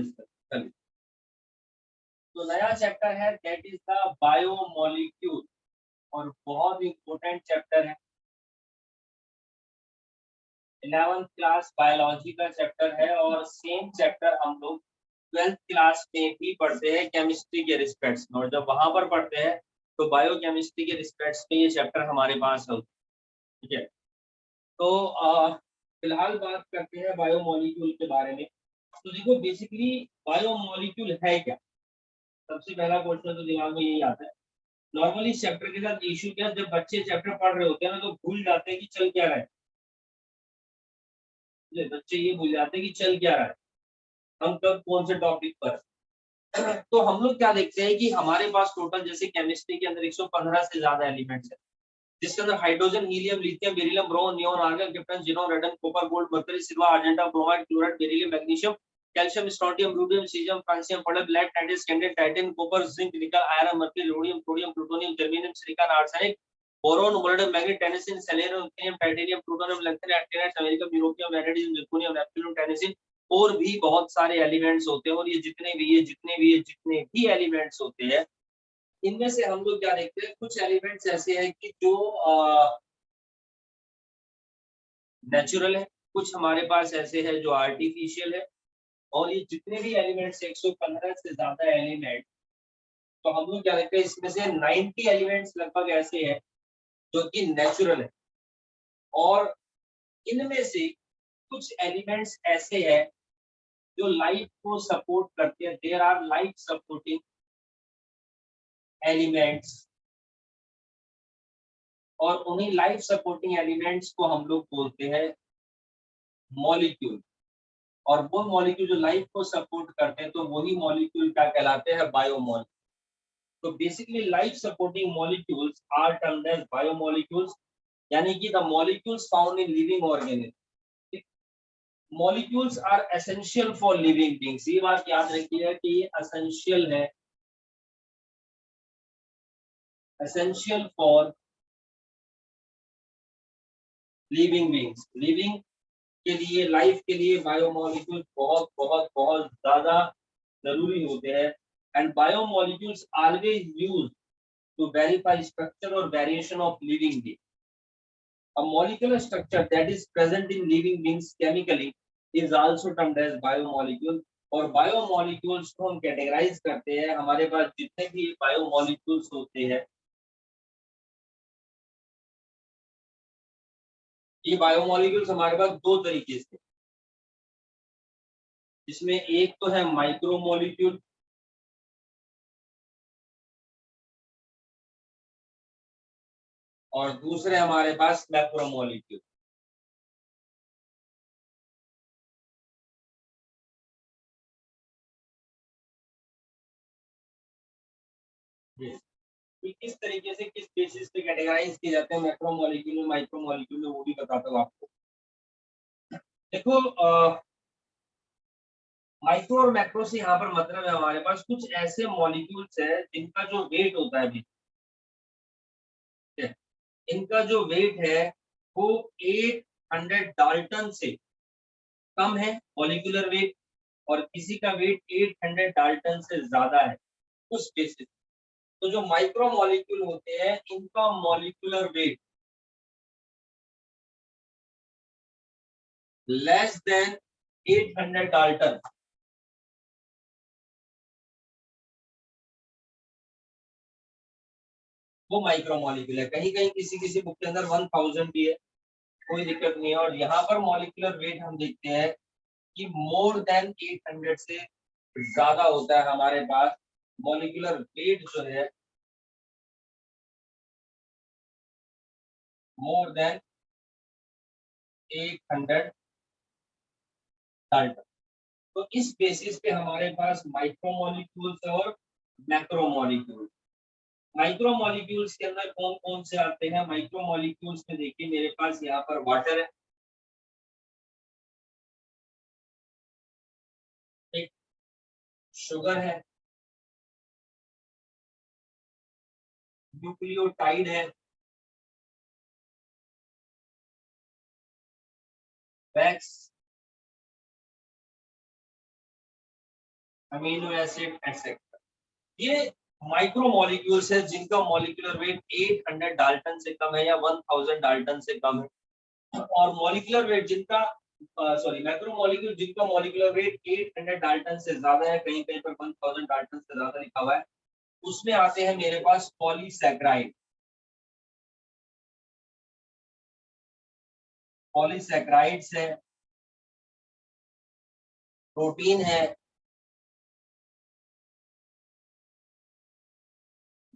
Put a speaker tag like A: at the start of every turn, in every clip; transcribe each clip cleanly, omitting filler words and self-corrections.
A: चलिए, तो नया चैप्टर है दैट इज द बायोमोलिक्यूल और बहुत इंपॉर्टेंट चैप्टर है। 11th क्लास बायोलॉजी का चैप्टर है और सेम चैप्टर हम लोग 12th क्लास में भी पढ़ते हैं केमिस्ट्री के रिस्पेक्ट्स में, और जब वहां पर पढ़ते हैं तो बायोकेमिस्ट्री के रिस्पेक्ट्स में ये चैप्टर हमारे पास होता है। ठीक है, तो फिलहाल बात करते हैं बायोमोलिक्यूल के बारे में। तो देखो, बेसिकली बायोमोलिक्यूल है क्या? सबसे पहला क्वेश्चन तो दिमाग में यही आता है। नॉर्मली इस चैप्टर के साथ इशू क्या है, जब बच्चे चैप्टर पढ़ रहे होते हैं ना तो भूल जाते हैं कि चल क्या रहा है। बच्चे ये भूल जाते हैं कि चल क्या रहा है, हम कब कौन से टॉपिक पर। तो हम लोग क्या देखते हैं कि हमारे पास टोटल जैसे केमिस्ट्री के अंदर 115 से ज्यादा एलिमेंट्स है, जिसके अंदर hydrogen, helium, lithium, beryllium, bromine, neon, argon, krypton, xenon, radon, copper, gold, mercury, silver, argenta, bromide, chloride, beryllium, magnesium, calcium, strontium, rubidium, caesium, francium, polish, lead, titus, candet, titan, copper, zinc, nickel, iron, mercury, rhodium, sodium, plutonium, germanium, silicon, arsenic, boron, molybdenum, manganese, tennessine, selenium, uranium, titanium, plutonium, lanthanide, actinide, americium, europium, vanadium, zirconium, neptunium, tennessine, और भी बहुत सारे elements होते हैं। और ये जितने भी एलिमेंट्स होते हैं, इनमें से हम लोग क्या देखते हैं, कुछ एलिमेंट्स ऐसे हैं कि जो नेचुरल है, कुछ हमारे पास ऐसे है जो आर्टिफिशियल है। और ये जितने भी एलिमेंट्स 115 से ज्यादा एलिमेंट, तो हम लोग क्या देखते हैं, इसमें से 90 एलिमेंट्स लगभग ऐसे हैं जो कि नेचुरल है, और इनमें से कुछ एलिमेंट्स ऐसे हैं जो लाइफ को सपोर्ट करते हैं। There are life supporting elements, और उन्हीं लाइफ सपोर्टिंग एलिमेंट्स को हम लोग बोलते हैं मॉलिक्यूल। और वो मॉलिक्यूल जो लाइफ को सपोर्ट करते हैं, तो वही मॉलिक्यूल क्या कहलाते हैं, बायोमॉलिक्यूल। तो basically life supporting molecules are termed as biomolecules, यानी कि the molecules found in living organism. Molecules are essential for living beings, ये बात याद रखिए कि ये एसेंशियल है, essential for living beings. Living के लिए, लाइफ के लिए बायोमॉलिक्यूल बहुत बहुत बहुत ज्यादा जरूरी होते हैं। And biomolecules always use to verify structure or variation of living being. A molecular structure that is present in living beings chemically is also termed as biomolecule. और बायोमोलिक्यूल्स को हम कैटेगराइज करते हैं, हमारे पास जितने भी बायोमोलिक्यूल्स होते हैं, ये बायोमोलिक्यूल्स हमारे पास दो तरीके से, जिसमें एक तो है माइक्रोमोलिक्यूल और दूसरे हमारे पास मैक्रोमोलिक्यूल। किस तरीके से, किस बेसिस पे कैटेगराइज किए जाते हैं मैक्रोमोलिक्यूल में, माइक्रोमोलिक्यूल में, वो भी बताता हूँ आपको। देखो, माइक्रो और मैक्रो से यहाँ पर मतलब है, हमारे पास कुछ ऐसे मॉलिक्यूल्स है जिनका जो वेट होता है, भी इनका जो वेट है वो 800 डाल्टन से कम है मॉलिक्यूलर वेट, और किसी का वेट 800 डाल्टन से ज्यादा है उस बेसिस। तो जो माइक्रो मॉलिक्यूल होते हैं, इनका molecular weight less than 800 Dalton, वो माइक्रो मॉलिक्यूल है। कहीं कहीं किसी किसी बुक के अंदर 1000 भी है, कोई दिक्कत नहीं है। और यहाँ पर मॉलिक्यूलर वेट हम देखते हैं कि मोर देन 800 से ज्यादा होता है हमारे पास मॉलिक्यूलर वेट जो है, मोर देन 800 डाल्टन। तो इस बेसिस पे हमारे पास माइक्रोमोलिक्यूल्स और मैक्रोमोलिक्यूल्स। माइक्रोमोलिक्यूल्स के अंदर कौन कौन से आते हैं? माइक्रोमोलिक्यूल्स में देखिए, मेरे पास यहाँ पर वाटर है, एक शुगर है, न्यूक्लियोटाइड है, वैक्स, अमीनो एसिड एक्सेट्रा। ये माइक्रो मॉलिक्यूल्स है जिनका मॉलिक्यूलर वेट 800 डाल्टन से कम है या 1000 डाल्टन से कम है, और मॉलिक्यूलर वेट जिनका मैक्रो मॉलिक्यूल जिनका मॉलिक्यूलर वेट 800 डाल्टन से ज्यादा है, कहीं कहीं पर 1000 डाल्टन से ज्यादा लिखा हुआ है, उसमें आते हैं मेरे पास पॉलीसैकेराइड। पॉलीसैकेराइड्स है, प्रोटीन है,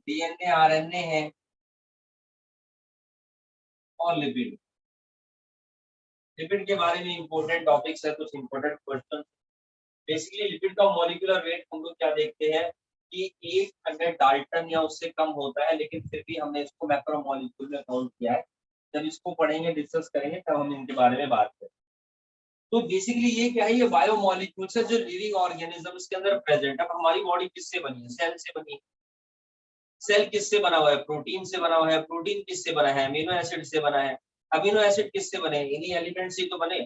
A: डीएनए आरएनए है, और लिपिड। लिपिड के बारे में इंपॉर्टेंट टॉपिक्स है, कुछ इंपॉर्टेंट क्वेश्चन। बेसिकली लिपिड का मॉलिक्यूलर वेट हम लोग क्या देखते हैं कि 800 डाल्टन या उससे कम होता है, लेकिन फिर भी हमने इसको मैक्रो मॉलिक्यूल में काउंट किया है। जब इसको पढ़ेंगे, डिस्कस करेंगे, तब हम इनके बारे में बात करेंगे। तो बेसिकली ये क्या है, ये बायो मॉलिक्यूल्स है जो लिविंग ऑर्गेनिजम्स के अंदर प्रेजेंट है। अब हमारी बॉडी किससे बनी है? सेल से बनी है। सेल किससे बना हुआ है? प्रोटीन से बना हुआ है। प्रोटीन किससे बना है? अमीनो एसिड से बना है। अमीनो एसिड किससे बने? इन्हीं एलिमेंट से तो बने।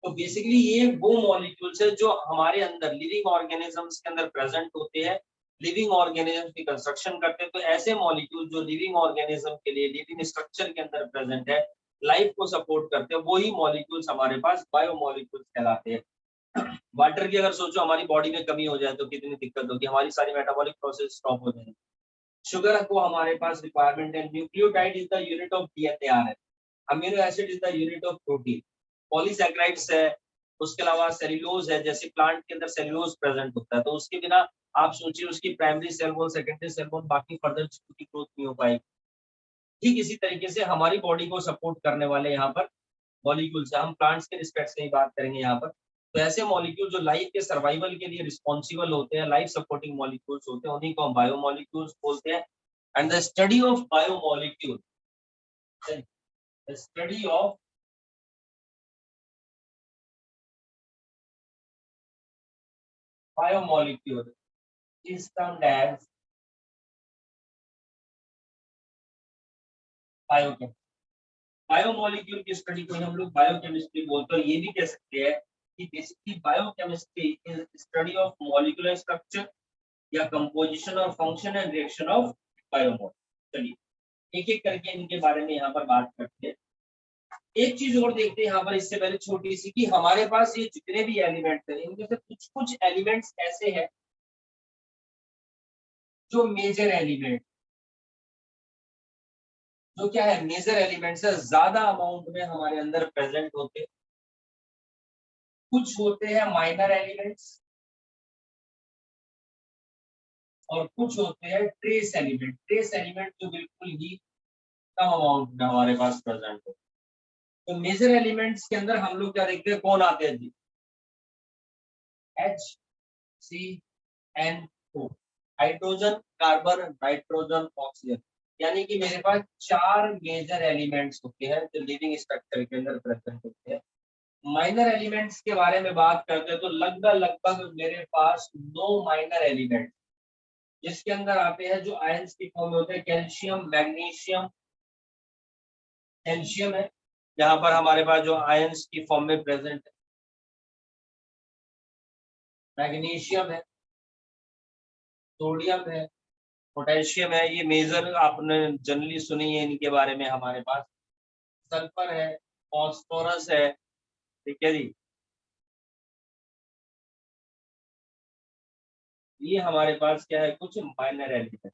A: तो बेसिकली ये वो मॉलिक्यूल्स है जो हमारे अंदर लिविंग ऑर्गेनिजम्स के अंदर प्रेजेंट होते हैं, लिविंग ऑर्गेनिज्म की कंस्ट्रक्शन करते हैं। तो ऐसे मॉलिक्यूल जो लिविंग ऑर्गेनिज्म के लिए लिविंग स्ट्रक्चर के अंदर प्रेजेंट है, लाइफ को सपोर्ट करते हैं, वही मॉलिक्यूल्स हमारे पास बायो मॉलिक्यूल्स कहलाते हैं। वाटर की अगर सोचो हमारी बॉडी में कमी हो जाए तो कितनी दिक्कत होगी, हमारी सारी मेटाबॉलिक प्रोसेस स्टॉप हो जाएगी। शुगर को हमारे पास रिक्वायरमेंट है। Nucleotide is the unit of DNA RNA. Amino acid is the unit of protein. Polysaccharides है, उसके अलावा सेल्यूलोज है, जैसे प्लांट के अंदर सेल्यूलोज प्रेजेंट होता है, तो उसके बिना आप सोचिए उसकी primary cell wall, secondary cell wall, बाकी फर्दर की ग्रोथ नहीं हो पाएगी। ठीक इसी तरीके से हमारी बॉडी को सपोर्ट करने वाले यहाँ पर मॉलिक्यूल्स है। हम प्लांट्स के रिस्पेक्ट से ही बात करेंगे यहाँ पर। तो ऐसे मॉलिक्यूल जो लाइफ के सर्वाइवल के लिए रिस्पॉन्सिबल होते हैं, लाइफ सपोर्टिंग मॉलिक्यूल्स होते हैं, उन्हीं को हम बायोमॉलिक्यूल्स बोलते हैं। And the study of biomolecule, the study of biomolecule is termed as biochemistry. Biomolecule की स्टडी को हम लोग बायोकेमिस्ट्री बोलते हैं। ये भी कह सकते हैं कि basically biochemistry is study of molecular structure या कंपोजिशन और function and reaction of biomolecule. चलिए एक एक करके इनके बारे में यहाँ पर बात करते हैं। एक चीज और देखते हैं यहाँ पर इससे पहले, छोटी सी, कि हमारे पास ये जितने भी एलिमेंट्स हैं, इनमें से कुछ कुछ एलिमेंट्स ऐसे हैं जो मेजर एलिमेंट, जो क्या है, मेजर एलिमेंट्स है, ज्यादा अमाउंट में हमारे अंदर प्रेजेंट होते हैं। कुछ होते हैं माइनर एलिमेंट्स और कुछ होते हैं ट्रेस एलिमेंट। ट्रेस एलिमेंट जो बिल्कुल ही कम अमाउंट में हमारे पास प्रेजेंट है। तो मेजर एलिमेंट्स के अंदर हम लोग क्या देखते हैं, कौन आते हैं जी? HCN2, hydrogen, carbon, nitrogen, oxygen. यानी कि मेरे पास 4 मेजर एलिमेंट्स होते हैं जो लिविंग स्ट्रक्चर के अंदर प्रेजेंट होते हैं। माइनर एलिमेंट्स के बारे में बात करते हैं तो लगभग लगभग मेरे पास 9 माइनर एलिमेंट, जिसके अंदर आते हैं जो आयंस की फॉर्म में होते हैं। कैल्शियम, मैग्नीशियम, कैल्शियम है यहाँ पर हमारे पास जो आयंस की फॉर्म में प्रेजेंट है। मैग्नीशियम है, सोडियम है, पोटेशियम है, ये मेजर आपने जनरली सुनी है इनके बारे में हमारे पास। सल्फर है, फॉस्फोरस है, ठीक है जी। ये हमारे पास क्या है, कुछ minor element.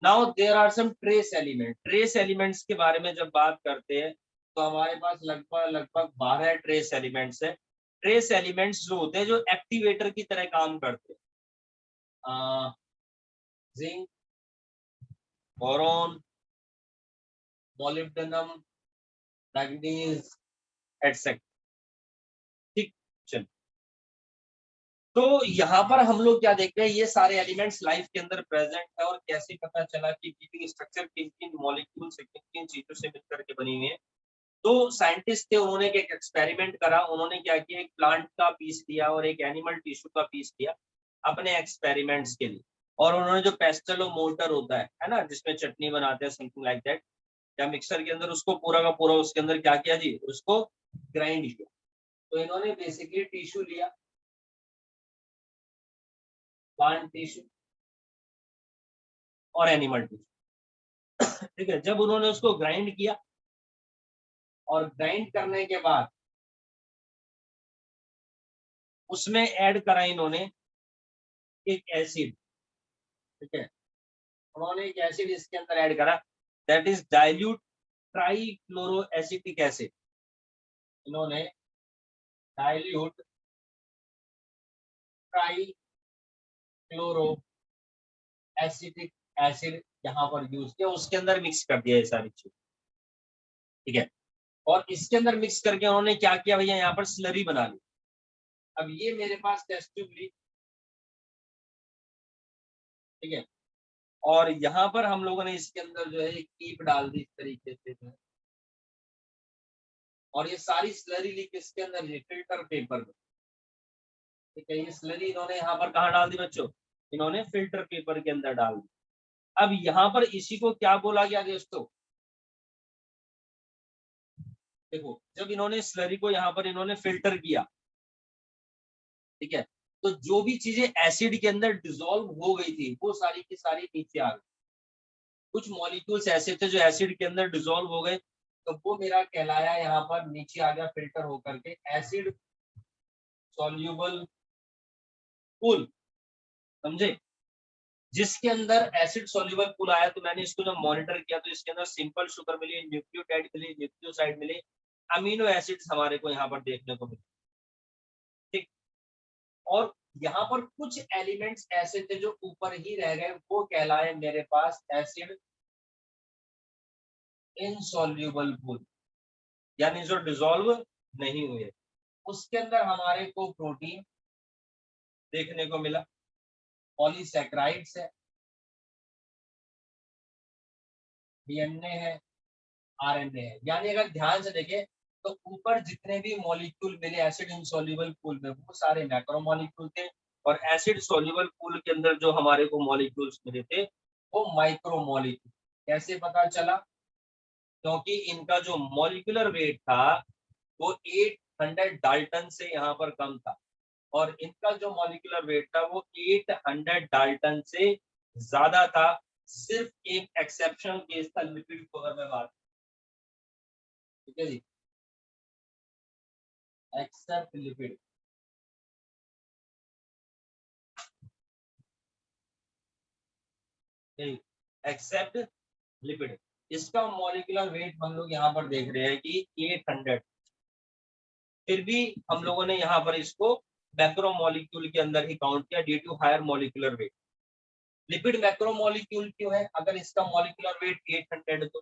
A: Now there are some trace element. Trace elements के बारे में जब बात करते हैं तो हमारे पास लगभग लगभग 12 ट्रेस एलिमेंट्स है। ट्रेस एलिमेंट्स जो होते हैं जो एक्टिवेटर की तरह काम करते हैं, zinc, boron, molybdenum, manganese, etcetera. ठीक, चलिए। तो यहाँ पर हम लोग क्या देखते हैं, ये सारे एलिमेंट्स लाइफ के अंदर प्रेजेंट है। और कैसे पता चला कि लिविंग स्ट्रक्चर किन किन मॉलिक्यूल से, किन किन चीजों से मिलकर के बनी हुई है? तो साइंटिस्ट थे, उन्होंने एक एक्सपेरिमेंट करा। उन्होंने क्या किया, एक प्लांट का पीस लिया और एक एनिमल टिश्यू का पीस लिया अपने एक्सपेरिमेंट्स के लिए। और उन्होंने जो पेस्टल मोर्टर होता है ना, जिसमें चटनी बनाते हैं, समथिंग लाइक दैट, या मिक्सर के अंदर, उसको पूरा का पूरा उसके अंदर क्या किया जी, उसको ग्राइंड किया। तो इन्होंने बेसिकली टिश्यू लिया, प्लांट टिश्यू और एनिमल टिश्यू। ठीक है, जब उन्होंने उसको ग्राइंड किया और ग्राइंड करने के बाद उसमें ऐड करा इन्होंने एक एसिड। ठीक है, उन्होंने एक एसिड इसके अंदर ऐड करा, that is dilute trichloro acetic acid. इन्होंने डाइल्यूट ट्राइक्लोरो एसिटिक एसिड यहाँ पर यूज किया, उसके अंदर मिक्स कर दिया ये सारी चीज। ठीक है, और इसके अंदर मिक्स करके उन्होंने क्या किया भैया, यहाँ पर स्लरी बना ली। अब ये मेरे पास टेस्ट ट्यूब ली। ठीक है, और यहाँ पर हम लोगों ने इसके अंदर जो है कीप डाल दी इस तरीके से जो है, और ये सारी स्लरी ली किसके अंदर, ये फिल्टर पेपर में। ठीक है, ये स्लरी इन्होंने यहाँ पर कहाँ डाल दी बच्चों, इन्होंने फिल्टर पेपर के अंदर डाल दी। अब यहाँ पर इसी को क्या बोला गया दोस्तों, देखो जब इन्होंने स्लरी को यहाँ पर इन्होंने फिल्टर किया, ठीक है, तो जो भी चीजें एसिड के अंदर डिसॉल्व हो गई थी वो सारी की सारी नीचे आ गई। कुछ मॉलिक्यूल्स ऐसे थे जो एसिड के अंदर डिसॉल्व हो गए, तो वो मेरा कहलाया यहाँ पर नीचे आ गया फिल्टर होकर के एसिड सॉल्यूबल पूल। समझे, जिसके अंदर एसिड सॉल्यूबल पूल आया, तो मैंने इसको जब मॉनिटर किया तो इसके अंदर सिंपल शुगर मिली, न्यूक्लियोटाइड मिली, न्यूक्लियोसाइड मिले, अमीनो एसिड्स हमारे को यहाँ पर देखने को मिले। ठीक, और यहाँ पर कुछ एलिमेंट्स ऐसे थे जो ऊपर ही रह गए, वो कहलाए मेरे पास एसिड इनसॉल्यूबल पूल, यानी जो डिसॉल्व नहीं हुए। उसके अंदर हमारे को प्रोटीन देखने को मिला, पॉलीसैकेराइड्स है, डीएनए है, आरएनए है। यानी अगर ध्यान से देखें तो ऊपर जितने भी मॉलिक्यूल मिले एसिड इनसॉल्युबल पूल में, वो सारे मैक्रो मॉलिक्यूल थे, और एसिड सॉल्युबल पूल के अंदर जो हमारे को मॉलिक्यूल्स मिले थे वो माइक्रो मॉलिक्यूल। कैसे पता चला, क्योंकि इनका जो मॉलिक्यूलर वेट था वो 800 डाल्टन से यहाँ पर कम था, और इनका जो मॉलिक्यूलर वेट था वो 800 डाल्टन से ज्यादा था। सिर्फ एक एक्सेप्शनल केस था लिपिड को अगर मैं बात, ठीक है जी, एक्सेप्ट लिपिड। एक्सेप्ट लिपिड, इसका मॉलिक्यूलर वेट हम लोग यहाँ पर देख रहे हैं कि 800, फिर भी हम लोगों ने यहाँ पर इसको मैक्रो मॉलिक्यूल के अंदर ही काउंट किया due to higher molecular weight. Lipid macro molecule क्यों है, अगर इसका मॉलिक्यूलर वेट 800 तो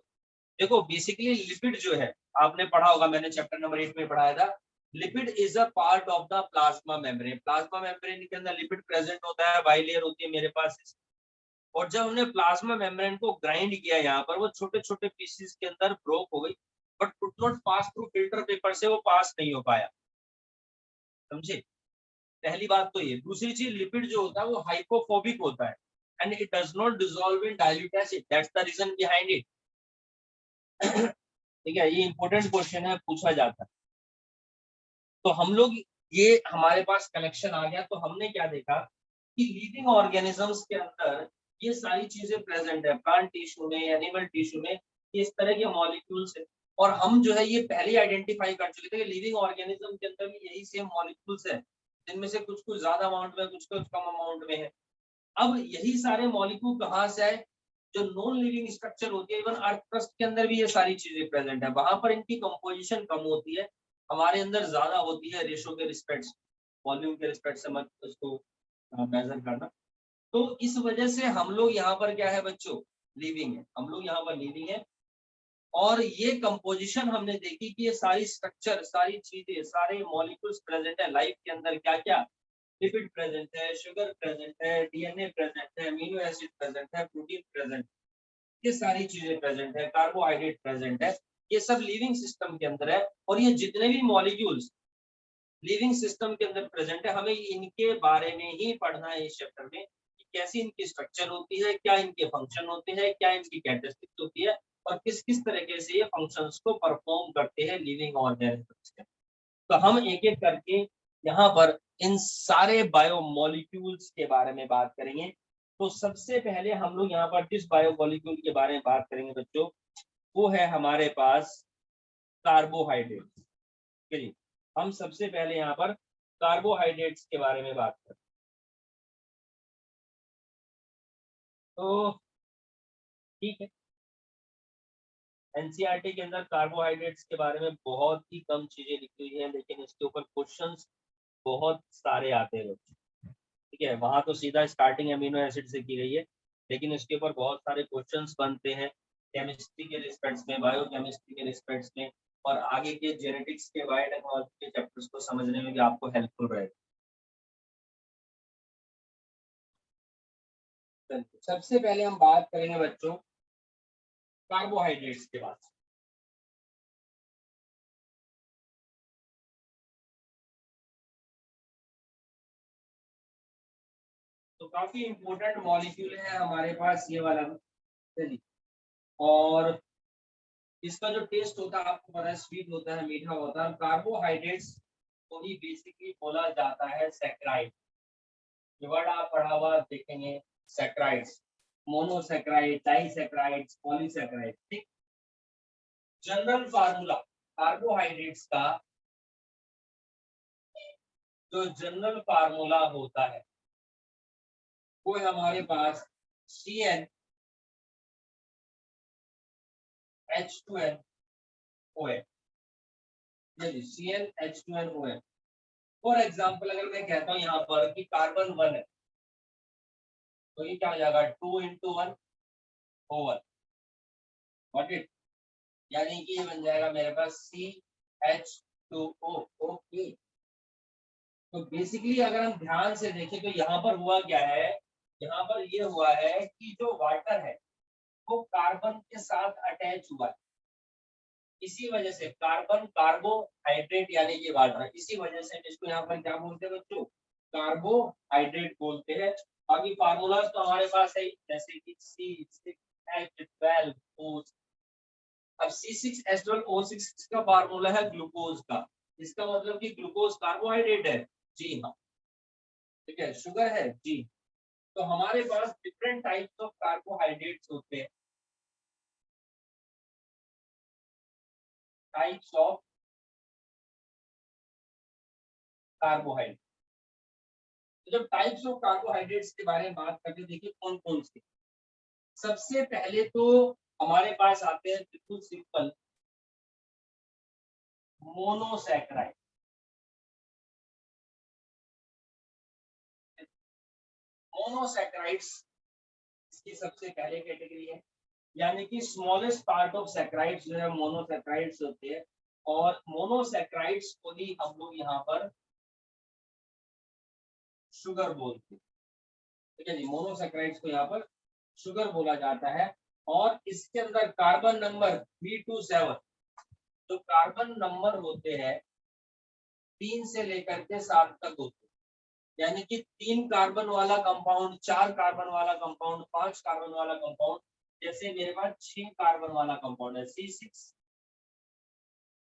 A: देखो बेसिकली लिपिड जो है, आपने पढ़ा होगा, मैंने चैप्टर नंबर 8 में पढ़ाया था, lipid is a part of the plasma membrane. Plasma membrane के अंदर लिपिड प्रेजेंट होता है, बाइलेयर होती है मेरे पास, और जब हमने प्लाज्मा मेम्ब्रेन को ग्राइंड किया यहाँ पर, वो छोटे छोटे पीसेस के अंदर ब्रोक हो गई, but could not pass through filter paper से वो पास नहीं हो पाया। समझे, पहली बात तो ये। दूसरी चीज, लिपिड जो होता है वो हाइपोफोबिक होता है and it does not dissolve in dilute acid, that's the reason behind it. ठीक है, ये इंपॉर्टेंट क्वेश्चन है, पूछा जाता है। तो हम लोग, ये हमारे पास कनेक्शन आ गया, तो हमने क्या देखा कि लिविंग ऑर्गेनिजम्स के अंदर ये सारी चीजें प्रेजेंट है, प्लांट टिश्यू में, एनिमल टिश्यू में इस तरह के मॉलिक्यूल्स है, और हम जो है ये पहले आइडेंटिफाई कर चुके थे कि लिविंग ऑर्गेनिज्म के अंदर भी यही सेम मॉलिक्यूल्स है, जिनमें से कुछ कुछ ज्यादा अमाउंट में, कुछ कुछ कम अमाउंट में है। अब यही सारे मॉलिक्यूल कहाँ से आए, जो नॉन लिविंग स्ट्रक्चर होती है, इवन अर्थ क्रस्ट के अंदर भी ये सारी चीजें प्रेजेंट है, वहां पर इनकी कंपोजिशन कम होती है, हमारे अंदर ज्यादा होती है, रेशो के रिस्पेक्ट, वॉल्यूम के रिस्पेक्ट से मत उसको मेजर करना। तो इस वजह से हम लोग यहाँ पर क्या है बच्चों, लिविंग है, हम लोग यहाँ पर लिविंग है, और ये कंपोजिशन हमने देखी कि ये सारी स्ट्रक्चर, सारी चीजें, सारे मॉलिक्यूल्स प्रेजेंट है लाइफ के अंदर। क्या क्या, लिपिड प्रेजेंट है, शुगर प्रेजेंट है, डीएनए प्रेजेंट है, अमीनो एसिड प्रेजेंट है, प्रोटीन प्रेजेंट, ये सारी चीजें प्रेजेंट है, कार्बोहाइड्रेट प्रेजेंट है, ये सब लिविंग सिस्टम के अंदर है। और ये जितने भी मॉलिक्यूल्स लिविंग सिस्टम के अंदर प्रेजेंट है, हमें इनके बारे में ही पढ़ना है इस चैप्टर में, कि कैसी इनकी स्ट्रक्चर होती है, क्या इनके फंक्शन होते हैं, क्या इनकी कैरेक्टरिस्टिक्स होती है, और किस किस तरीके से ये फंक्शंस को परफॉर्म करते हैं लिविंग ऑर्गेनिजम्स के। तो हम एक एक करके यहाँ पर इन सारे बायोमोलिक्यूल्स के बारे में बात करेंगे। तो सबसे पहले हम लोग यहाँ पर जिस बायोमोलिक्यूल के बारे में बात करेंगे बच्चों, वो है हमारे पास कार्बोहाइड्रेट। चलिए हम सबसे पहले यहाँ पर कार्बोहाइड्रेट्स के बारे में बात करें। तो ठीक है, एनसीईआरटी के अंदर कार्बोहाइड्रेट्स के बारे में बहुत ही कम चीजें लिखी हुई है, लेकिन इसके ऊपर क्वेश्चंस बहुत सारे आते हैं बच्चों। ठीक है, वहां तो सीधा स्टार्टिंग अमीनो एसिड से की गई है, लेकिन इसके ऊपर बहुत सारे क्वेश्चंस बनते हैं केमिस्ट्री के रिस्पेक्ट्स में, बायोकेमिस्ट्री के रिस्पेक्ट्स में, और आगे के जेनेटिक्स के, बायोटेक्नोलॉजी के चैप्टर्स को समझने में भी आपको हेल्पफुल रहेगा। सबसे पहले हम बात करेंगे बच्चों कार्बोहाइड्रेट्स के बाद। तो काफी इंपॉर्टेंट मॉलिक्यूल है हमारे पास ये वाला। चलिए, और इसका जो टेस्ट होता है आपको पता है, स्वीट होता है, मीठा होता है। कार्बोहाइड्रेट्स को ही बेसिकली बोला जाता है सैकराइड। ये वर्ड आप पढ़ा हुआ देखेंगे, सैकराइड्स, मोनोसैकराइड, डाइसैकराइड्स, पॉलीसैकराइड। ठीक, जनरल फार्मूला कार्बोहाइड्रेट्स का, जो जनरल फार्मूला होता है वो है हमारे पास CnH2n OH। CnH2n OH। For example अगर मैं कहता हूँ यहाँ पर कि कार्बन 1 है, तो ये क्या हो जाएगा, 2 × 1 O1। Got it? यानी कि ये बन जाएगा मेरे पास CH2O। ओके, तो बेसिकली अगर हम ध्यान से देखें तो यहाँ पर हुआ क्या है, यहाँ पर ये हुआ है कि जो वाटर है वो कार्बन के साथ अटैच हुआ है। इसी वजह से कार्बन कार्बोहाइड्रेट यानी कि वाटर, इसी वजह से इसको यहाँ पर क्या बोलते हैं बच्चों, कार्बोहाइड्रेट बोलते हैं। बाकी फार्मूलाज तो हमारे पास है, जैसे कि C6H12O। अब C6H12O6 का फार्मूला है ग्लूकोज का। इसका मतलब कि ग्लूकोज कार्बोहाइड्रेट है? जी हाँ। ठीक है, शुगर है? जी। तो हमारे पास डिफरेंट टाइप्स ऑफ कार्बोहाइड्रेट्स होते हैं, टाइप्स ऑफ कार्बोहाइड्रेट। तो जब टाइप्स ऑफ कार्बोहाइड्रेट्स के बारे में बात करते हैं, देखिए कौन कौन से। सबसे पहले तो हमारे पास आते हैं बिल्कुल सिंपल मोनोसैकराइड। मोनोसैकराइड्स इसकी सबसे पहले कैटेगरी है, यानी कि स्मॉलेस्ट पार्ट ऑफ सैकराइड्स जो है मोनोसैकराइड्स होते हैं। और मोनोसैकराइड्स को ही हम लोग यहाँ पर शुगर बोलते हैं। ठीक है जी, मोनोसैकराइड्स को यहाँ पर शुगर बोला जाता है। और इसके अंदर कार्बन नंबर 3 to 7, जो कार्बन नंबर होते हैं 3 से लेकर के 7 तक होते हैं। यानी कि 3 कार्बन वाला कंपाउंड, 4 कार्बन वाला कंपाउंड, 5 कार्बन वाला कंपाउंड, जैसे मेरे पास 6 कार्बन वाला कंपाउंड है C6।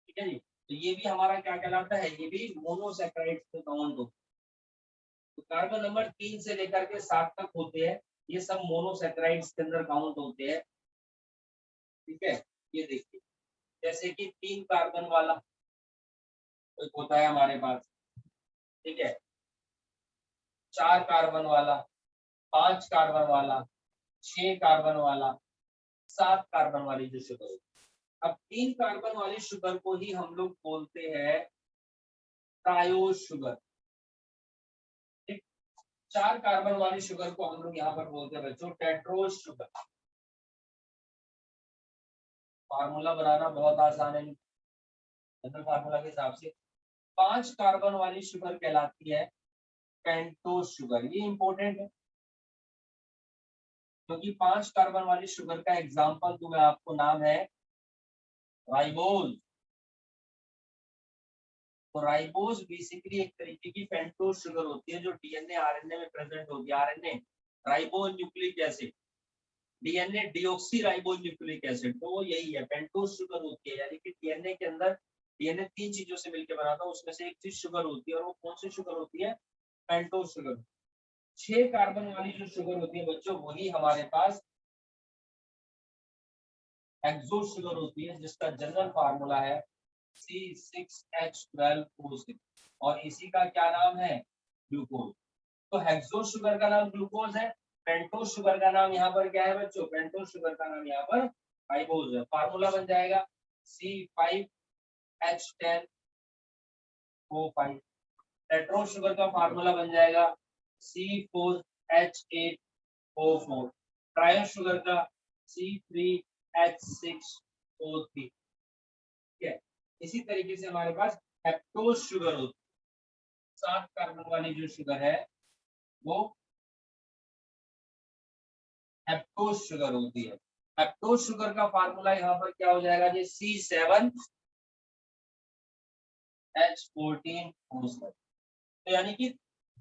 A: ठीक है जी, तो ये भी हमारा क्या कहलाता है, ये भी मोनोसैकराइड्स में काउंट होता है। तो कार्बन नंबर 3 से लेकर के 7 तक होते हैं, ये सब मोनोसैकराइड्स के अंदर काउंट होते हैं। ठीक है, ये देखिए जैसे कि 3 कार्बन वाला एक होता है हमारे पास। ठीक है, 4 कार्बन वाला, 5 कार्बन वाला, 6 कार्बन वाला, 7 कार्बन वाली जो शुगर होती है। अब 3 कार्बन वाली शुगर को ही हम लोग बोलते हैं ट्रायो शुगर। 4 कार्बन वाली शुगर को हम लोग यहाँ पर बोलते हैं बच्चों टेट्रोज शुगर। फार्मूला बनाना बहुत आसान है जनरल फार्मूला के हिसाब से। 5 कार्बन वाली शुगर कहलाती है पेंटोज शुगर। ये इंपॉर्टेंट है क्योंकि 5 कार्बन वाली शुगर का एग्जांपल तो मैं आपको नाम है राइबोज। तो राइबोज बेसिकली एक तरीके की पेंटोज शुगर होती है जो डीएनए आरएनए में प्रेजेंट होती है। RNA ribo nucleic acid, DNA deoxy ribo nucleic acid, तो वो यही है पेंटोज शुगर होती है। यानी कि डीएनए के अंदर डीएनए 3 चीजों से मिलकर बना था, उसमें से एक चीज शुगर होती है, और वो कौन सी शुगर होती है? Pentose sugar. 6 कार्बन वाली जो शुगर होती है बच्चों, वही हमारे पास हेक्सोज शुगर होती है, जिसका जनरल फार्मूला है C6H12O6, और इसी का क्या नाम है? ग्लूकोज। तो हेक्सोज शुगर का नाम ग्लूकोज है, पेंटोज शुगर का नाम यहाँ पर क्या है बच्चों? पेंटोज शुगर का नाम यहाँ पर राइबोज है। फार्मूला बन जाएगा C5H10O5। टेट्रोज शुगर का फार्मूला बन जाएगा C4H8O4। ट्रायोज शुगर का C3H6O3। ठीक है, इसी तरीके से हमारे पास हेप्टोज शुगर होती है, 7 कार्बन वाली जो शुगर है वो हेप्टोज शुगर होती है। हेप्टोज शुगर का फार्मूला यहाँ पर क्या हो जाएगा जी? C7H14O7। तो यानी कि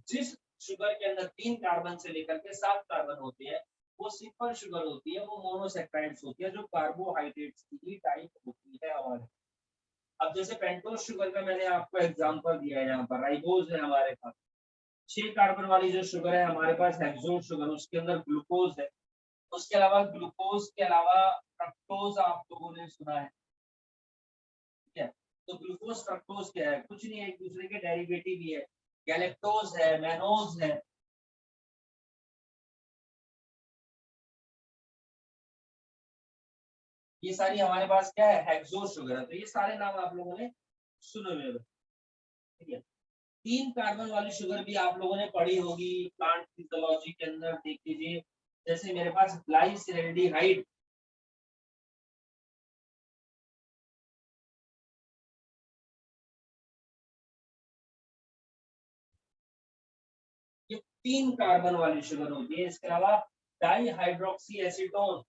A: जिस शुगर के अंदर 3 कार्बन से लेकर के 7 कार्बन होते हैं वो सिंपल शुगर होती है, वो मोनोसैकेराइड्स होती है, जो कार्बोहाइड्रेट्स की टाइप होती है हमारे। अब जैसे पेंटोज शुगर का मैंने आपको एग्जांपल दिया है, यहाँ पर राइबोज है हमारे पास, 6 कार्बन वाली जो शुगर है हमारे पास हेक्सोज शुगर, उसके अंदर ग्लूकोज है। उसके अलावा ग्लूकोज के अलावा फ्रक्टोज आप लोगों ने सुना है, ठीक है? तो ग्लूकोज फ्रक्टोज क्या है? कुछ नहीं है, एक दूसरे के डेरिवेटिव ही है। गैलेक्टोज है, मैनोज है, ये सारी हमारे पास क्या है? हेक्सोज शुगर है। तो ये सारे नाम आप लोगों ने सुने हुए, ठीक है? 3 कार्बन वाली शुगर भी आप लोगों ने पढ़ी होगी प्लांट फिजियोलॉजी के अंदर, देख लीजिए। जैसे मेरे पास ग्लाइसरैल्डिहाइड, ये 3 कार्बन वाली शुगर होती है। इसके अलावा डाईहाइड्रोक्सी एसीटोन,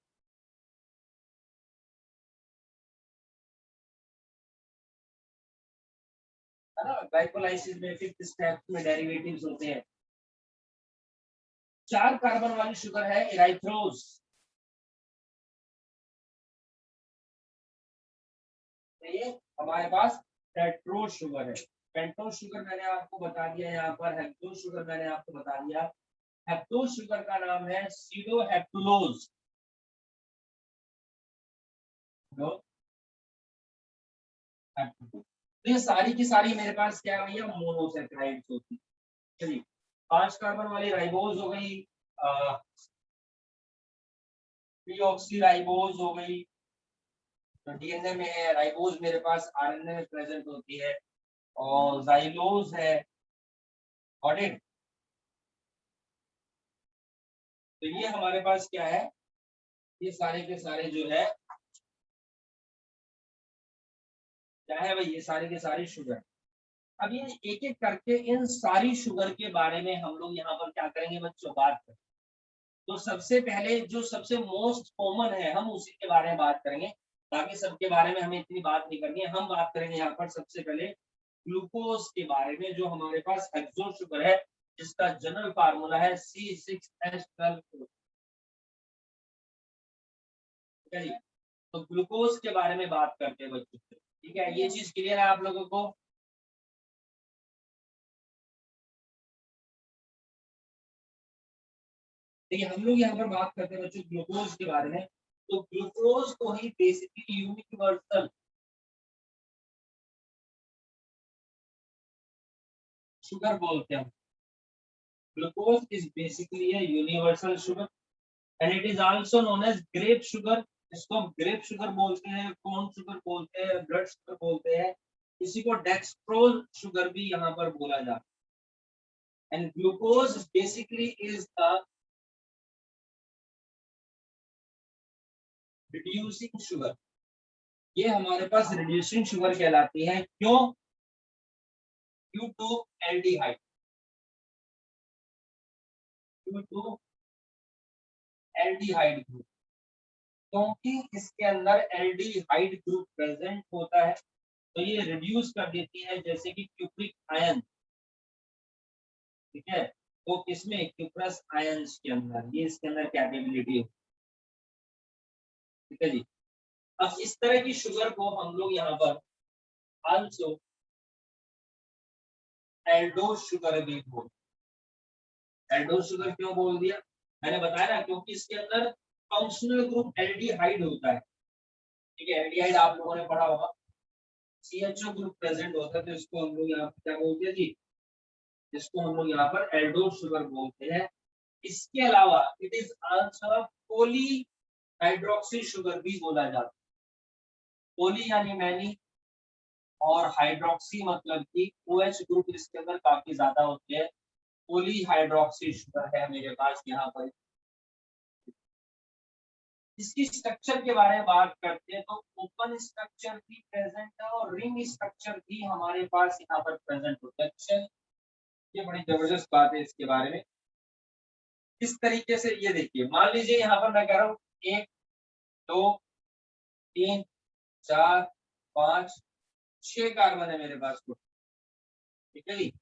A: है ना, ग्लाइकोलाइसिस में 5th स्टेप में डेरिवेटिव्स होते हैं। 4 कार्बन वाली शुगर है इराइथ्रोज, तो ये हमारे पास टेट्रोज शुगर है। पेंटोज शुगर मैंने आपको बता दिया, यहाँ पर हेक्सोज शुगर मैंने आपको बता दिया। हेप्टोज शुगर का नाम है सीडोहेप्टुलोज। तो ये सारी की सारी मेरे पास क्या है भैया? मोनोसैकेराइड्स होती है। चलिए, 5 कार्बन वाली राइबोज हो गई, डीऑक्सीराइबोज हो गई, तो डीएनए में है। राइबोज मेरे पास आरएनए में प्रेजेंट होती है, और जाइलोज है, ऑडिट। तो ये हमारे पास क्या है? ये सारे के सारे जो है क्या है भाई? ये सारे के सारे शुगर। अब ये एक एक करके इन सारी शुगर के बारे में हम लोग यहाँ पर क्या करेंगे बच्चों? बात करें। तो सबसे पहले जो सबसे मोस्ट कॉमन है हम उसी के बारे में बात करेंगे, बाकी सबके बारे में हमें इतनी बात नहीं करनी है। हम बात करेंगे यहाँ पर सबसे पहले ग्लूकोज के बारे में, जो हमारे पास हेक्सोज शुगर है, जिसका जनरल फार्मूला है C6H12। तो ग्लूकोज के बारे में बात करते हैं बच्चों, ठीक है? ये चीज क्लियर है आप लोगों को? देखिए, हम लोग यहाँ पर बात करते हैं बच्चों ग्लूकोज के बारे में। तो ग्लूकोज को ही बेसिकली यूनिवर्सल शुगर बोलते हैं। Glucose is basically a universal sugar and it is also known as grape sugar। इसको हम ग्रेप शुगर बोलते हैं, कॉर्न शुगर बोलते हैं, ब्लड शुगर बोलते हैं, इसी को डेक्सट्रोज शुगर भी यहाँ पर बोला जाता है। And glucose basically is the reducing sugar. ये हमारे पास रिड्यूसिंग शुगर कहलाती है। क्यों? Due to aldehyde, due to aldehyde group, क्योंकि इसके अंदर एल्डिहाइड ग्रुप प्रेजेंट होता है, तो ये रिड्यूस कर देती है, जैसे कि क्यूप्रिक आयन, ठीक है? तो किसमें? क्यूप्रस आयंस के अंदर, ये इसके अंदर कैपेबिलिटी है, ठीक है जी। अब इस तरह की शुगर को हम लोग यहाँ पर आल्सो एल्डोज शुगर भी बोल। एल्डोज शुगर क्यों बोल दिया, मैंने बताया ना, क्योंकि इसके अंदर फंक्शनल ग्रुप एल्डिहाइड होता है। ठीक है, एल्डिहाइड आप लोगों ने पढ़ा होगा, सीएचओ ग्रुप प्रेजेंट होता है, तो इसको हम लोग यहाँ पर क्या बोलते हैं जी, इसको हम लोग यहाँ पर एल्डोज शुगर बोलते हैं। इसके अलावा it is also poly hydroxy sugar भी बोला जाता है। पॉली यानी मैनी, और हाइड्रोक्सी मतलब कि OH ग्रुप इसके अंदर काफी ज्यादा होते हैं। पॉली हाइड्रोक्सी शुगर है मेरे पास यहाँ पर। इसकी स्ट्रक्चर के बारे में बात करते हैं तो ओपन स्ट्रक्चर भी प्रेजेंट है और रिंग स्ट्रक्चर भी हमारे पास यहाँ पर प्रेजेंट होता है। ये बड़ी जबरदस्त बात है इसके बारे में। इस तरीके से ये देखिए, मान लीजिए यहाँ पर मैं कह रहा हूँ 1 2 3 4 5 6 कार्बन है मेरे पास। ठीक है जी,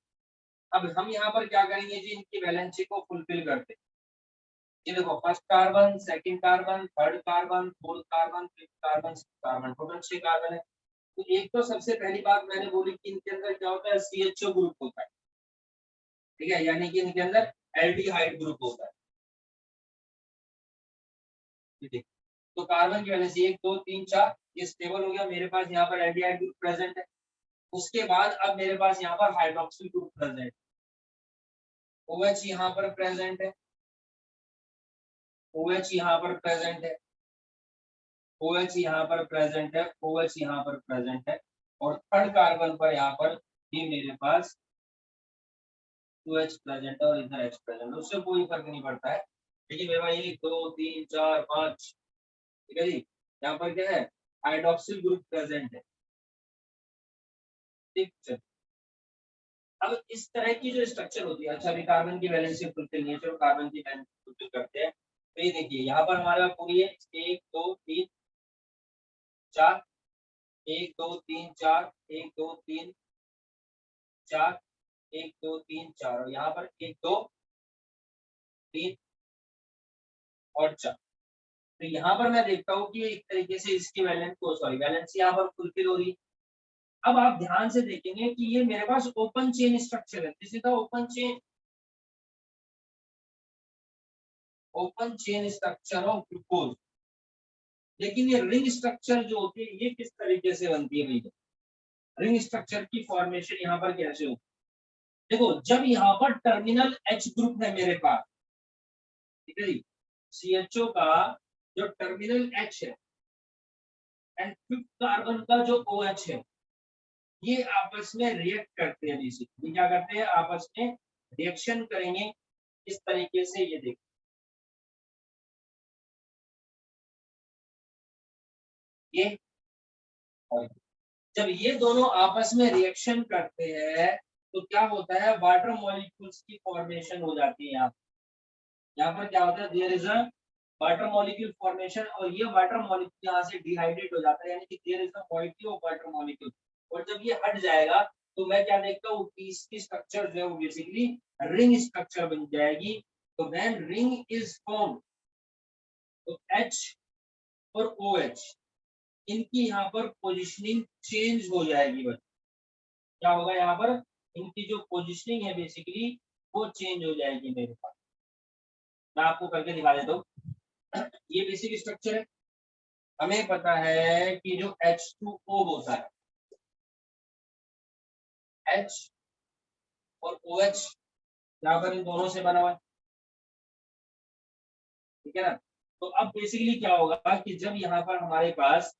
A: अब हम यहाँ पर क्या करेंगे जी, इनकी वैलेंसी को फुलफिल करते हैं। ये देखो, first carbon, second carbon, third carbon, fourth carbon, fifth carbon, sixth carbon, total 6 carbon है। तो एक तो सबसे पहली बात मैंने बोली कि इनके अंदर क्या होता है, CHO ग्रुप होता है। ठीक है, यानी कि इनके अंदर एल्डिहाइड ग्रुप होता है। ठीक है, तो कार्बन की वैलेंसी 1 2 3 4 ये स्टेबल हो गया, मेरे पास यहाँ पर एल्डिहाइड ग्रुप प्रेजेंट है। उसके बाद अब मेरे पास यहाँ पर हाइड्रोक्सिल ग्रुप प्रेजेंट है, OH यहाँ पर प्रेजेंट है, OH यहाँ पर प्रेजेंट है, OH यहाँ पर प्रेजेंट है, OH यहाँ पर प्रेजेंट है, और थर्ड कार्बन पर यहाँ पर ये मेरे पास 2H प्रेजेंट है और इधर H प्रेजेंट है। उससे कोई फर्क नहीं पड़ता है। देखिए मेरे पास 1 2 3 4 5, ठीक है जी, यहाँ पर क्या है, हाइड्रोक्सिल ग्रुप प्रेजेंट है। ठीक है, अब इस तरह की जो स्ट्रक्चर होती है, अच्छा अभी कार्बन की वैलेंसी फुलफिल नहीं है, चलो कार्बन की वैलेंसी फुलफिल करते हैं। तो ये देखिए यहाँ पर हमारे पास पूरी है 1 2 3 4, 1 2 3 4, 1 2 3 4, 1 2 3 4, और यहाँ पर 1 2 3 और 4। तो यहाँ पर मैं देखता हूँ कि एक तरीके से इसकी वैलेंसी यहाँ पर फुलफिल हो रही है। अब आप ध्यान से देखेंगे कि ये मेरे पास ओपन चेन स्ट्रक्चर है, this is the open chain structure of glucose. लेकिन ये रिंग स्ट्रक्चर जो होती है ये किस तरीके से बनती है भैया, रिंग स्ट्रक्चर की फॉर्मेशन यहाँ पर कैसे होती है। देखो, जब यहाँ पर टर्मिनल H ग्रुप है मेरे पास, ठीक है जी, CHO का जो टर्मिनल H है एंड फिफ्थ कार्बन का जो OH है, ये आपस में रिएक्ट करते हैं। बेसिकली क्या करते हैं, आपस में रिएक्शन करेंगे इस तरीके से। ये देखो, ये और जब ये दोनों आपस में रिएक्शन करते हैं तो क्या होता है, वाटर मॉलिक्यूल्स की फॉर्मेशन हो जाती है। यहाँ पर क्या होता है, there is a water molecule formation, और ये वाटर मॉलिक्यूल यहाँ से डिहाइड्रेट हो जाता है, यानी कि there is a moiety of water molecule. और जब ये हट जाएगा तो मैं क्या देखता हूँ कि इसकी स्ट्रक्चर जो है वो बेसिकली रिंग स्ट्रक्चर बन जाएगी। तो व्हेन रिंग इज फॉर्म, तो H और OH इनकी यहाँ पर पोजिशनिंग चेंज हो जाएगी। बस क्या होगा यहाँ पर, इनकी जो पोजिशनिंग है बेसिकली वो चेंज हो जाएगी मेरे पास। मैं आपको करके दिखा देता हूँ। ये बेसिक स्ट्रक्चर है। हमें पता है कि जो H2O होता है, H और OH यहाँ पर इन दोनों से बना हुआ है, ठीक है ना। तो अब बेसिकली क्या होगा कि जब यहाँ पर हमारे पास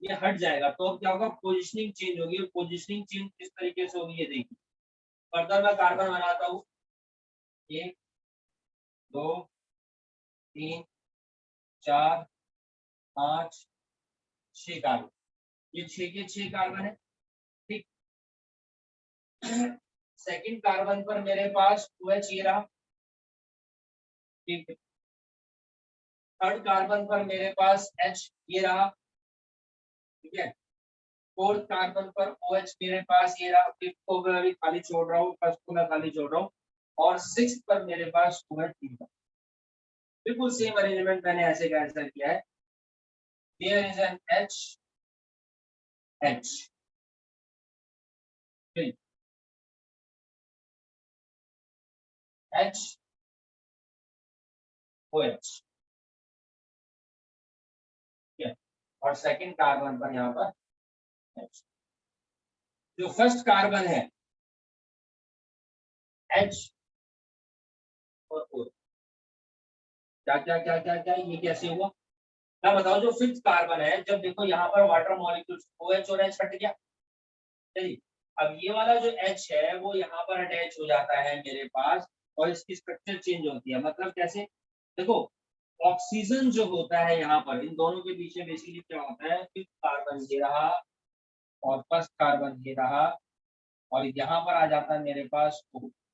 A: ये हट जाएगा तो अब क्या होगा, पोजिशनिंग चेंज होगी। पोजिशनिंग चेंज किस तरीके से होगी ये देखिए। फर्दर मैं कार्बन बनाता हूँ, 1 2 3 4 5 6 कार्बन, ये 6 के 6 कार्बन है। ठीक, सेकंड कार्बन पर मेरे पास OH ये रहा। ठीक, थर्ड कार्बन पर मेरे पास H ये रहा। ठीक है, फोर्थ कार्बन पर OH मेरे पास ये रहा। फिफ्थ को मैं अभी खाली छोड़ रहा हूँ, फर्स्ट को मैं खाली छोड़ रहा हूँ, और सिक्स्थ पर मेरे पास OH ये रहा। बिल्कुल सेम अरेंजमेंट मैंने ऐसे कैंसिल किया है। There is an H, H, H OH, ठीक है, और सेकंड कार्बन पर यहाँ पर H। जो फर्स्ट कार्बन है H और O, क्या क्या क्या क्या क्या ये कैसे हुआ? मैं बताओ, जो फिफ्थ कार्बन है, जब देखो यहाँ पर वाटर मॉलिक्यूल OH और H हट गया, चलिए अब ये वाला जो H है वो यहाँ पर अटैच हो जाता है मेरे पास, और इसकी स्ट्रक्चर चेंज होती है। मतलब कैसे? देखो, ऑक्सीजन जो होता है यहाँ पर, इन दोनों के बीच में बेसिकली क्या होता है, फिफ्थ कार्बन ये रहा और फर्स्ट कार्बन ये रहा, और यहाँ पर आ जाता है मेरे पास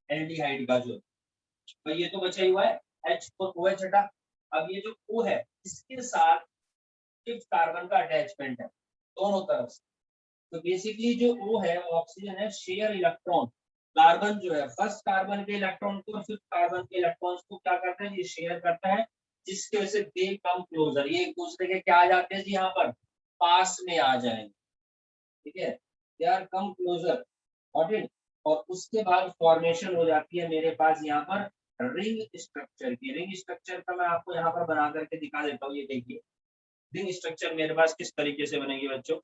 A: एल्डिहाइड का जो, तो ये तो बचा ही हुआ है H और OH हटा। अब ये जो O है इसके साथ फिफ्थ कार्बन का अटैचमेंट है दोनों तरफ से। तो बेसिकली जो O है ऑक्सीजन है, शेयर इलेक्ट्रॉन, कार्बन जो है फर्स्ट कार्बन के इलेक्ट्रॉन को और फिफ्थ कार्बन के इलेक्ट्रॉन्स को क्या करता है, ये शेयर करता है, जिसकी वजह से दे कम क्लोजर, ये एक दूसरे के क्या आ जाते हैं जी, यहाँ पर पास में आ जाएंगे, ठीक है, they are come closer, got it. और उसके बाद फॉर्मेशन हो जाती है मेरे पास यहाँ पर रिंग स्ट्रक्चर की। रिंग स्ट्रक्चर का मैं आपको यहाँ पर बना करके दिखा देता हूँ, ये देखिए रिंग स्ट्रक्चर मेरे पास किस तरीके से बनेगी बच्चों।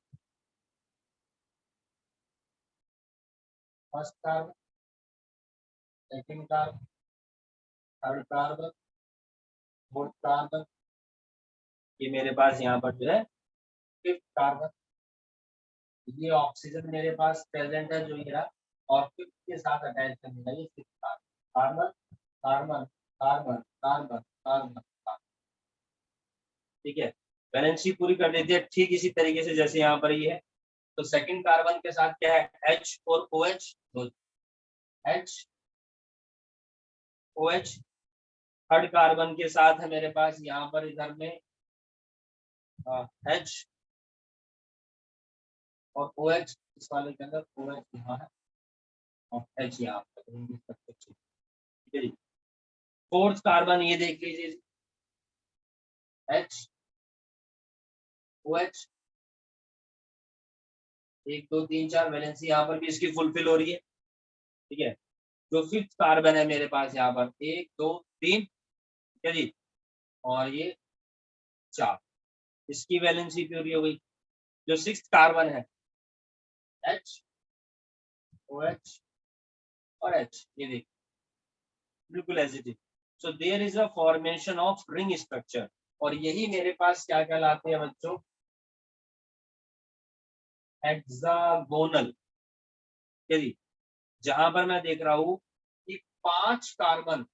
A: First carbon, second carbon, third carbon, fourth carbon, ये मेरे पास यहाँ पर जो है फिफ्थ कार्बन, ये ऑक्सीजन मेरे पास प्रेजेंट है जो ये रहा, और फिफ्थ के साथ अटैच करने का ये six carbon, carbon carbon carbon carbon carbon, ठीक है, वैलेंसी पूरी कर देती है ठीक इसी तरीके से जैसे यहाँ पर ये है। तो सेकंड कार्बन के साथ क्या है, H और OH, तो H OH। थर्ड कार्बन के साथ है मेरे पास यहाँ पर इधर में H और OH, इस वाले के अंदर OH यहाँ है और H यहाँ पर। फोर्थ कार्बन ये देख लीजिए, H OH, 1 2 3 4 वैलेंसी यहाँ पर भी इसकी फुलफिल हो रही है, ठीक है। जो फिफ्थ कार्बन है मेरे पास यहाँ पर 1 2 3, ठीक है जी, और ये 4, इसकी वैलेंसी पूरी हो गई। जो सिक्स्थ कार्बन है H OH और H, ये देखिए बिल्कुल as it is. So there is a formation of ring structure, और यही मेरे पास क्या कहलाते हैं बच्चों, हेक्सागोनल, जी, जहां पर मैं देख रहा हूं कि 5 कार्बन,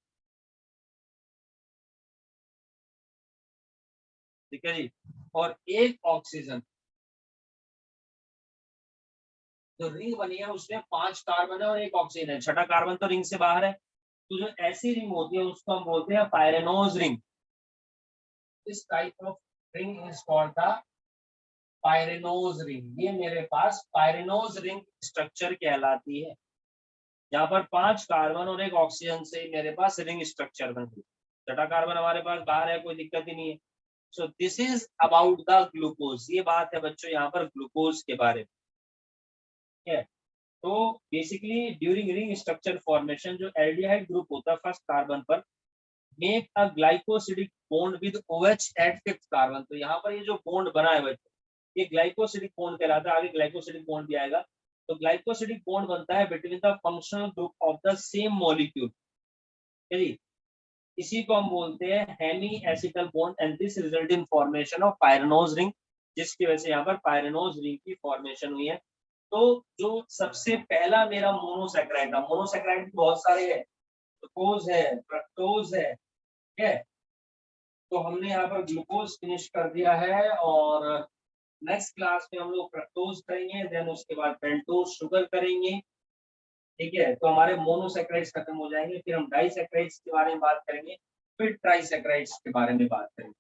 A: ठीक है जी, और 1 ऑक्सीजन, जो रिंग बनी है उसमें 5 कार्बन है और 1 ऑक्सीजन है, छठा कार्बन तो रिंग से बाहर है। तो जो ऐसी रिंग होती है उसको हम बोलते हैं पायरेनोज रिंग। इस type of ring is called the pyranose ring. ये मेरे पास पायरेनोज रिंग स्ट्रक्चर कहलाती है, जहाँ पर 5 कार्बन और 1 ऑक्सीजन से मेरे पास रिंग स्ट्रक्चर बन गई। छठा कार्बन हमारे पास बाहर है, कोई दिक्कत ही नहीं है। So this is about the glucose. ये बात है बच्चों यहाँ पर ग्लूकोज के बारे में, ठीक है। तो basically during ring structure formation जो एल्डिहाइड ग्रुप होता है फर्स्ट कार्बन पर make a glycosidic bond with OH at fifth carbon. तो यहाँ पर ये जो बॉन्ड बना है बच्चों, ये ग्लाइकोसिडिक बॉन्ड कहलाता है, आगे ग्लाइकोसिडिक बॉन्ड भी आएगा। तो ग्लाइकोसिडिक बॉन्ड बनता है between the functional group of the same molecule, इसी को हम बोलते हैं hemiacetal bond, and this result in formation of pyranose ring, जिसकी वजह से यहाँ पर पायरेनोज रिंग की फॉर्मेशन हुई है। तो जो सबसे पहला मेरा मोनोसैकेराइड था, मोनोसैकेराइड बहुत सारे है, ग्लूकोज है, फ्रक्टोज है, ठीक है। तो हमने यहाँ पर ग्लूकोज फिनिश कर दिया है, और नेक्स्ट क्लास में हम लोग फ्रक्टोज करेंगे, देन उसके बाद पेंटोज शुगर करेंगे, ठीक है। तो हमारे मोनोसैकेराइड्स खत्म हो जाएंगे, फिर हम डाइसैकेराइड्स के बारे में बात करेंगे, फिर ट्राइसैकेराइड्स के बारे में बात करेंगे।